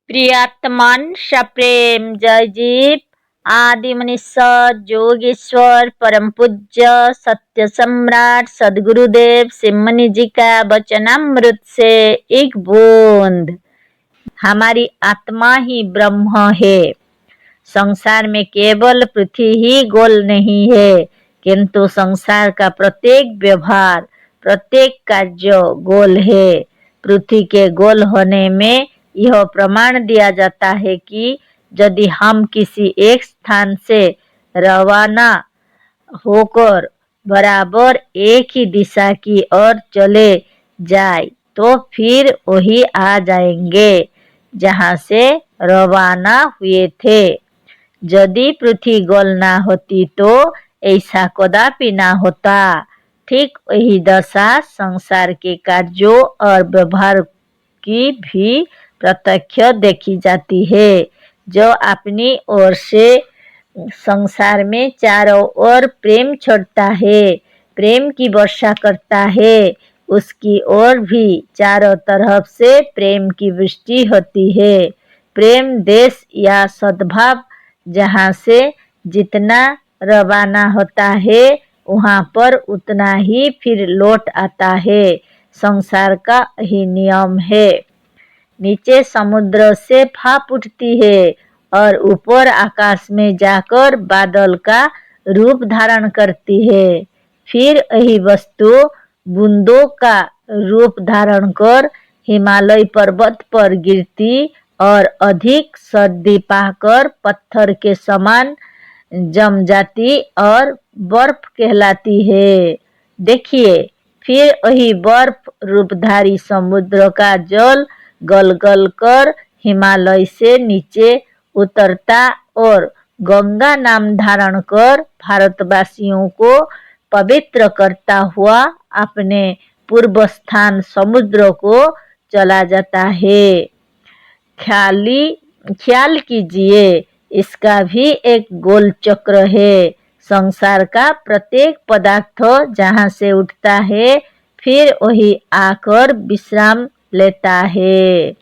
प्रियात्मन सप्रेम जय जीव आदि मनीषा जोगेश्वर परम पूज्य सत्य सम्राट सदगुरुदेव सिमनी जी का वचनामृत से एक बूंद। हमारी आत्मा ही ब्रह्म है। संसार में केवल पृथ्वी ही गोल नहीं है, किंतु संसार का प्रत्येक व्यवहार प्रत्येक कार्य गोल है। पृथ्वी के गोल होने में यह प्रमाण दिया जाता है कि यदि हम किसी एक स्थान से रवाना होकर बराबर एक ही दिशा की ओर चले जाए तो फिर वही आ जाएंगे जहाँ से रवाना हुए थे। यदि पृथ्वी गोल ना होती तो ऐसा कदापि ना होता। ठीक वही दशा संसार के कार्यों और व्यवहार की भी प्रत्यक्ष देखी जाती है। जो अपनी ओर से संसार में चारों ओर प्रेम छोड़ता है, प्रेम की वर्षा करता है, उसकी ओर भी चारों तरफ से प्रेम की वृष्टि होती है। प्रेम देश या सद्भाव जहाँ से जितना रवाना होता है वहाँ पर उतना ही फिर लौट आता है। संसार का ही नियम है। नीचे समुद्र से भाप उठती है और ऊपर आकाश में जाकर बादल का रूप धारण करती है। फिर यही वस्तु बूंदों का रूप धारण कर हिमालय पर्वत पर गिरती और अधिक सर्दी पाकर पत्थर के समान जम जाती और बर्फ कहलाती है। देखिए, फिर वही बर्फ रूपधारी समुद्र का जल गल गल कर हिमालय से नीचे उतरता और गंगा नाम धारण कर भारतवासियों को पवित्र करता हुआ अपने पूर्व स्थान समुद्र को चला जाता है। ख्याल कीजिए, इसका भी एक गोल चक्र है। संसार का प्रत्येक पदार्थ जहाँ से उठता है फिर वही आकर विश्राम लेता है।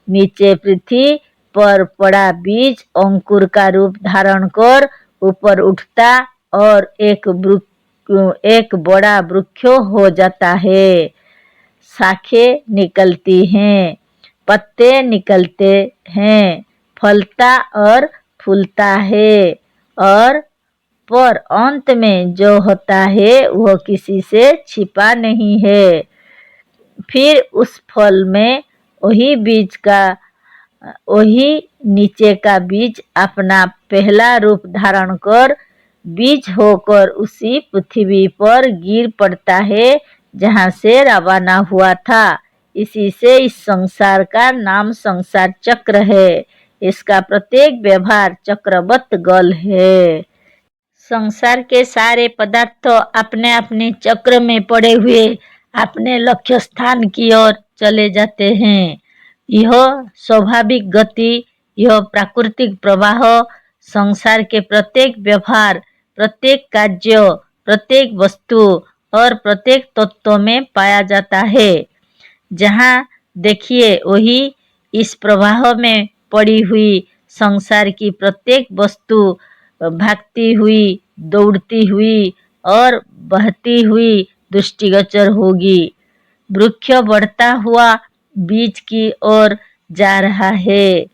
नीचे पृथ्वी पर पड़ा बीज अंकुर का रूप धारण कर ऊपर उठता और एक बड़ा वृक्ष हो जाता है। शाखें निकलती हैं, पत्ते निकलते हैं, फलता और फूलता है और पर अंत में जो होता है वह किसी से छिपा नहीं है। फिर उस फल में वही नीचे का बीज अपना पहला रूप धारण कर बीज होकर उसी पृथ्वी पर गिर पड़ता है जहाँ से रवाना हुआ था। इसी से इस संसार का नाम संसार चक्र है। इसका प्रत्येक व्यवहार चक्रवत गल है। संसार के सारे पदार्थ अपने अपने चक्र में पड़े हुए अपने लक्ष्य स्थान की ओर चले जाते हैं। यह स्वाभाविक गति, यह प्राकृतिक प्रवाह संसार के प्रत्येक व्यवहार, प्रत्येक कार्य, प्रत्येक वस्तु और प्रत्येक तत्व में पाया जाता है। जहाँ देखिए वही इस प्रवाह में पड़ी हुई संसार की प्रत्येक वस्तु भागती हुई, दौड़ती हुई और बहती हुई दृष्टिगोचर होगी। वृक्ष बढ़ता हुआ बीज की ओर जा रहा है।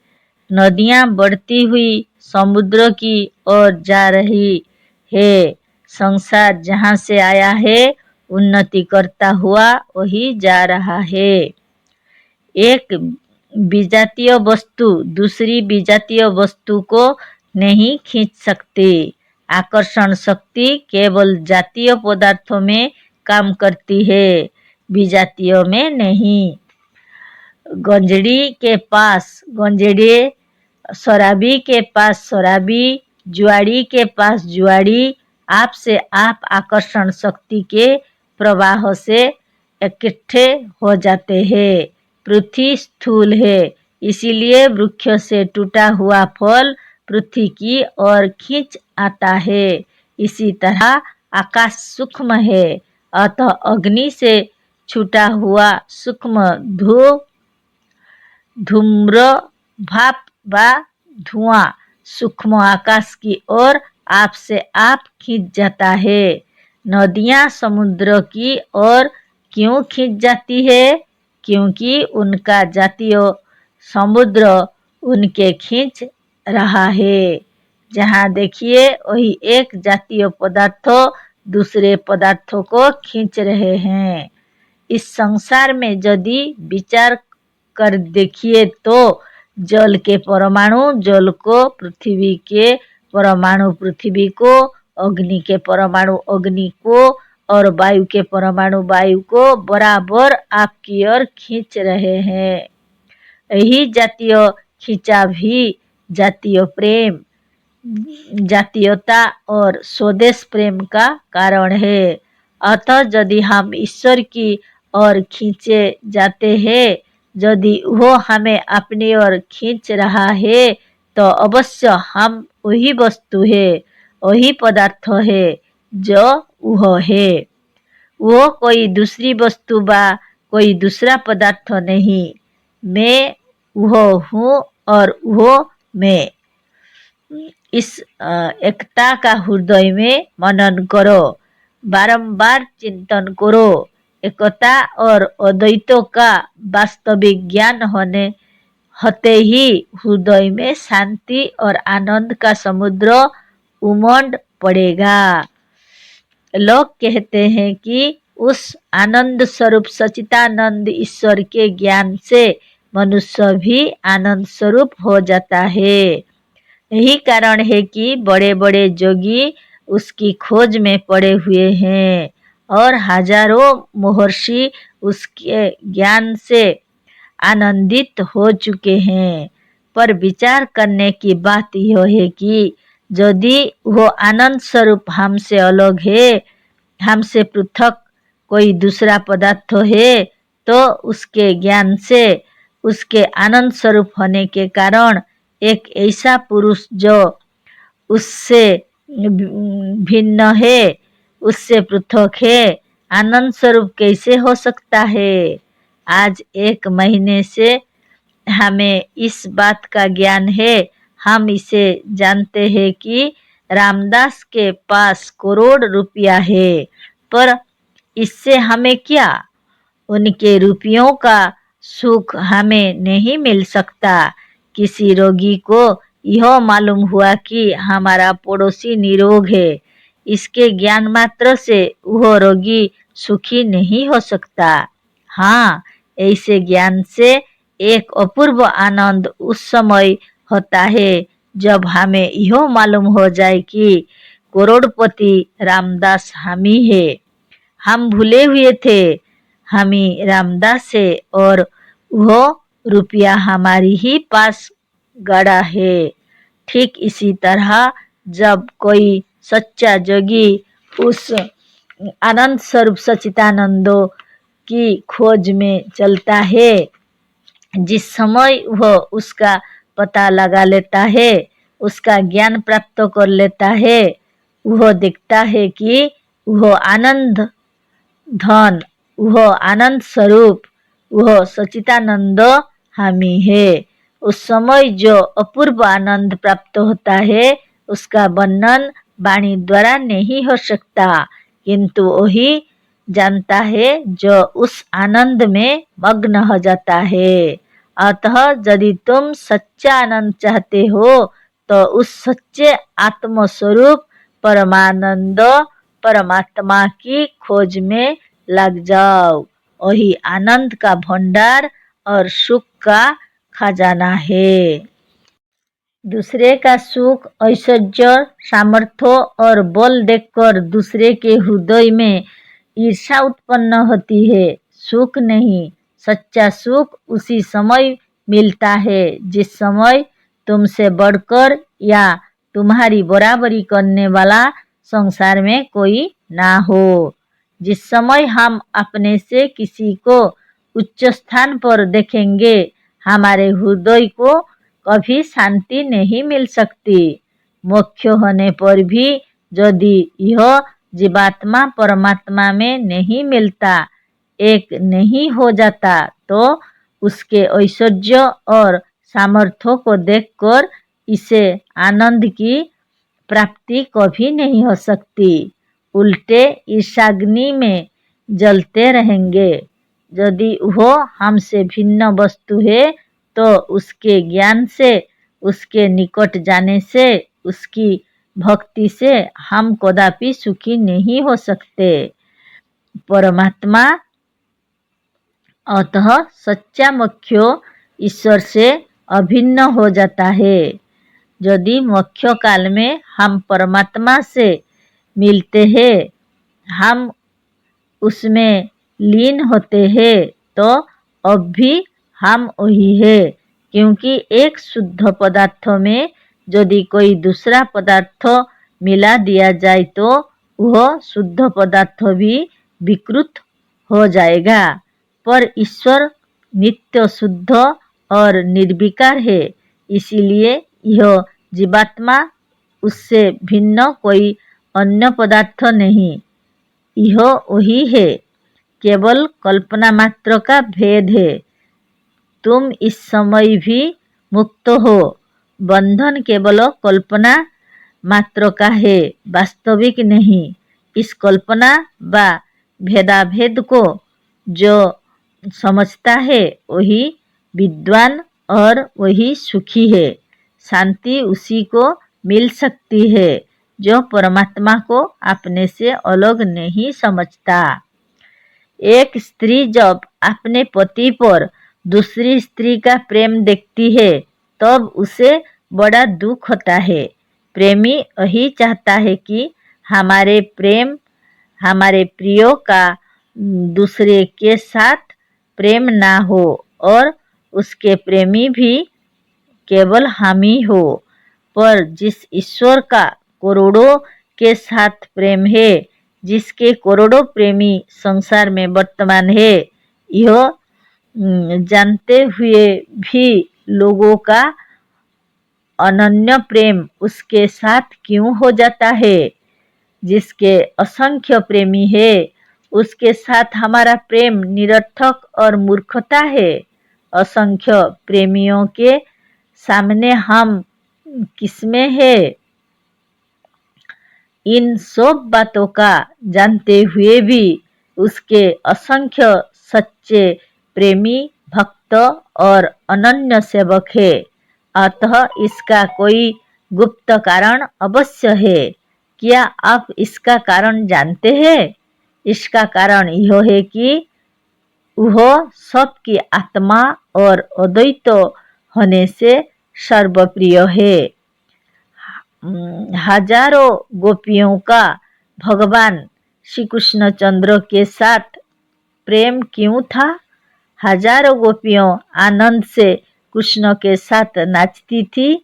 नदियाँ बढ़ती हुई समुद्र की ओर जा रही है। संसार जहाँ से आया है उन्नति करता हुआ वही जा रहा है। एक विजातीय वस्तु दूसरी विजातीय वस्तु को नहीं खींच सकती। आकर्षण शक्ति केवल जातीय पदार्थों में काम करती है, विजातीय में नहीं। गंजड़ी के पास गंजड़े, शराबी के पास शराबी, जुआड़ी के पास जुआड़ी आपसे आप आकर्षण शक्ति के प्रवाह से इकट्ठे हो जाते हैं। पृथ्वी स्थूल है, इसीलिए वृक्ष से टूटा हुआ फल पृथ्वी की ओर खींच आता है। इसी तरह आकाश सूक्ष्म है, अतः अग्नि से छूटा हुआ सूक्ष्म धूम्र भाप व धुआं सूक्ष्म आकाश की ओर आप से आप खींच जाता है। नदियां समुद्र की ओर क्यों खींच जाती है? क्योंकि उनका जातीय समुद्र उनके खींच रहा है। जहाँ देखिए वही एक जातीय पदार्थ दूसरे पदार्थों को खींच रहे हैं। इस संसार में यदि विचार कर देखिए तो जल के परमाणु जल को, पृथ्वी के परमाणु पृथ्वी को, अग्नि के परमाणु अग्नि को और वायु के परमाणु वायु को बराबर आपकी ओर खींच रहे हैं। यही जातीय खिंचाव ही जातीय प्रेम, जातीयता और स्वदेश प्रेम का कारण है। अतः यदि हम ईश्वर की ओर खींचे जाते हैं, यदि वो हमें अपनी ओर खींच रहा है, तो अवश्य हम वही वस्तु है, वही पदार्थ है जो वह है। वो कोई दूसरी वस्तु बा कोई दूसरा पदार्थ नहीं। मैं वो हूँ और वो मैं। इस एकता का हृदय में मनन करो, बारंबार चिंतन करो। एकता और अद्वैतों का वास्तविक ज्ञान होते ही हृदय में शांति और आनंद का समुद्र उमड़ पड़ेगा। लोग कहते हैं कि उस आनंद स्वरूप सच्चिदानंद ईश्वर के ज्ञान से मनुष्य भी आनंद स्वरूप हो जाता है। यही कारण है कि बड़े बड़े योगी उसकी खोज में पड़े हुए हैं और हजारों महर्षि उसके ज्ञान से आनंदित हो चुके हैं। पर विचार करने की बात यह है कि यदि वो आनंद स्वरूप हमसे अलग है, हमसे पृथक कोई दूसरा पदार्थ है, तो उसके ज्ञान से, उसके आनंद स्वरूप होने के कारण एक ऐसा पुरुष जो उससे भिन्न है, उससे पृथक है, आनंद स्वरूप कैसे हो सकता है? आज 1 महीने से हमें इस बात का ज्ञान है। हम इसे जानते हैं कि रामदास के पास करोड़ रुपया है, पर इससे हमें क्या? उनके रुपयों का सुख हमें नहीं मिल सकता। किसी रोगी को यह मालूम हुआ कि हमारा पड़ोसी निरोग है, इसके ज्ञान मात्र से वह रोगी सुखी नहीं हो सकता। हाँ, ऐसे ज्ञान से एक अपूर्व आनंद उस समय होता है जब हमें यह मालूम हो जाए कि करोड़पति रामदास हम ही है। हम भूले हुए थे हम ही रामदास है और वह रुपया हमारी ही पास गड़ा है। ठीक इसी तरह जब कोई सच्चा जोगी उस आनंद स्वरूप सच्चिदानंदो की खोज में चलता है, जिस समय वह उसका पता लगा लेता है, उसका ज्ञान प्राप्त कर लेता है, वह देखता है कि वह आनंद धन, वह आनंद स्वरूप, वह सच्चिदानंद हम ही है। उस समय जो अपूर्व आनंद प्राप्त होता है, उसका वर्णन वाणी द्वारा नहीं हो सकता, किंतु वही जानता है जो उस आनंद में मग्न हो जाता है। अतः यदि तुम सच्चा आनंद चाहते हो तो उस सच्चे आत्म स्वरूप परमानंद परमात्मा की खोज में लग जाओ। वही आनंद का भंडार और सुख का खजाना है। दूसरे का सुख, ऐश्वर्य, सामर्थ्य और बल देखकर दूसरे के हृदय में ईर्ष्या उत्पन्न होती है। सुख नहीं, सच्चा सुख उसी समय मिलता है जिस समय तुमसे बढ़कर या तुम्हारी बराबरी करने वाला संसार में कोई ना हो। जिस समय हम अपने से किसी को उच्च स्थान पर देखेंगे, हमारे हृदय को कभी शांति नहीं मिल सकती। मोक्ष होने पर भी यदि यह जीवात्मा परमात्मा में नहीं मिलता, एक नहीं हो जाता, तो उसके ऐश्वर्य और सामर्थ्यों को देखकर इसे आनंद की प्राप्ति कभी नहीं हो सकती, उल्टे ईर्ष्याग्नि में जलते रहेंगे। यदि वह हमसे भिन्न वस्तु है तो उसके ज्ञान से, उसके निकट जाने से, उसकी भक्ति से हम कदापि सुखी नहीं हो सकते। परमात्मा अतः सच्चा मोक्ष ईश्वर से अभिन्न हो जाता है। यदि मोक्ष काल में हम परमात्मा से मिलते हैं, हम उसमें लीन होते हैं, तो अब भी हम वही है, क्योंकि एक शुद्ध पदार्थ में यदि कोई दूसरा पदार्थ मिला दिया जाए तो वह शुद्ध पदार्थ भी विकृत हो जाएगा। पर ईश्वर नित्य शुद्ध और निर्विकार है, इसीलिए यह जीवात्मा उससे भिन्न कोई अन्य पदार्थ नहीं, यह वही है, केवल कल्पना मात्र का भेद है। तुम इस समय भी मुक्त हो, बंधन केवल कल्पना मात्र का है, वास्तविक नहीं। इस कल्पना व भेदाभेद को जो समझता है वही विद्वान और वही सुखी है। शांति उसी को मिल सकती है जो परमात्मा को अपने से अलग नहीं समझता। एक स्त्री जब अपने पति पर दूसरी स्त्री का प्रेम देखती है तब उसे बड़ा दुख होता है। प्रेमी यही चाहता है कि हमारे प्रियो का दूसरे के साथ प्रेम ना हो और उसके प्रेमी भी केवल हम ही हो। पर जिस ईश्वर का करोड़ों के साथ प्रेम है, जिसके करोड़ों प्रेमी संसार में वर्तमान है, यह जानते हुए भी लोगों का अनन्य प्रेम उसके साथ क्यों हो जाता है? जिसके असंख्य प्रेमी है उसके साथ हमारा प्रेम निरर्थक और मूर्खता है। असंख्य प्रेमियों के सामने हम किसमें है? इन सब बातों का जानते हुए भी उसके असंख्य सच्चे प्रेमी भक्त और अनन्य सेवक है। अतः इसका कोई गुप्त कारण अवश्य है। क्या आप इसका कारण जानते हैं? इसका कारण यह है कि वह सबकी आत्मा और अद्वैत होने से सर्वप्रिय है। हजारों गोपियों का भगवान श्री कृष्ण चंद्र के साथ प्रेम क्यों था? हजारों गोपियों आनंद से कृष्ण के साथ नाचती थी,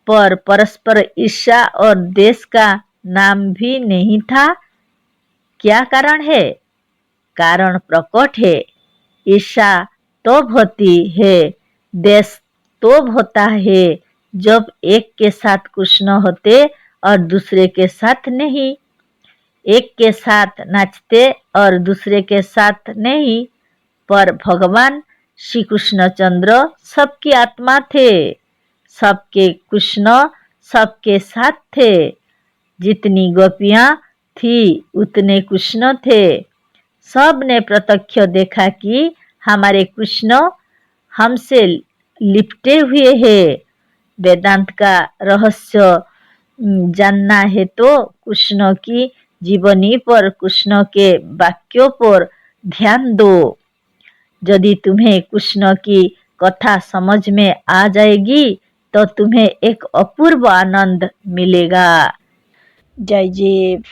पर परस्पर ईर्ष्या और देश का नाम भी नहीं था। क्या कारण है? कारण प्रकट है। ईर्ष्या तब होती है, देश तब होता है जब एक के साथ कृष्ण होते और दूसरे के साथ नहीं, एक के साथ नाचते और दूसरे के साथ नहीं। पर भगवान श्री कृष्ण चंद्र सबकी आत्मा थे, सबके कृष्ण सबके साथ थे। जितनी गोपियां थी उतने कृष्ण थे। सब ने प्रत्यक्ष देखा कि हमारे कृष्ण हमसे लिपटे हुए हैं। वेदांत का रहस्य जानना है तो कृष्ण की जीवनी पर, कृष्ण के वाक्यों पर ध्यान दो। यदि तुम्हें कृष्ण की कथा समझ में आ जाएगी तो तुम्हें एक अपूर्व आनंद मिलेगा। जय जीव।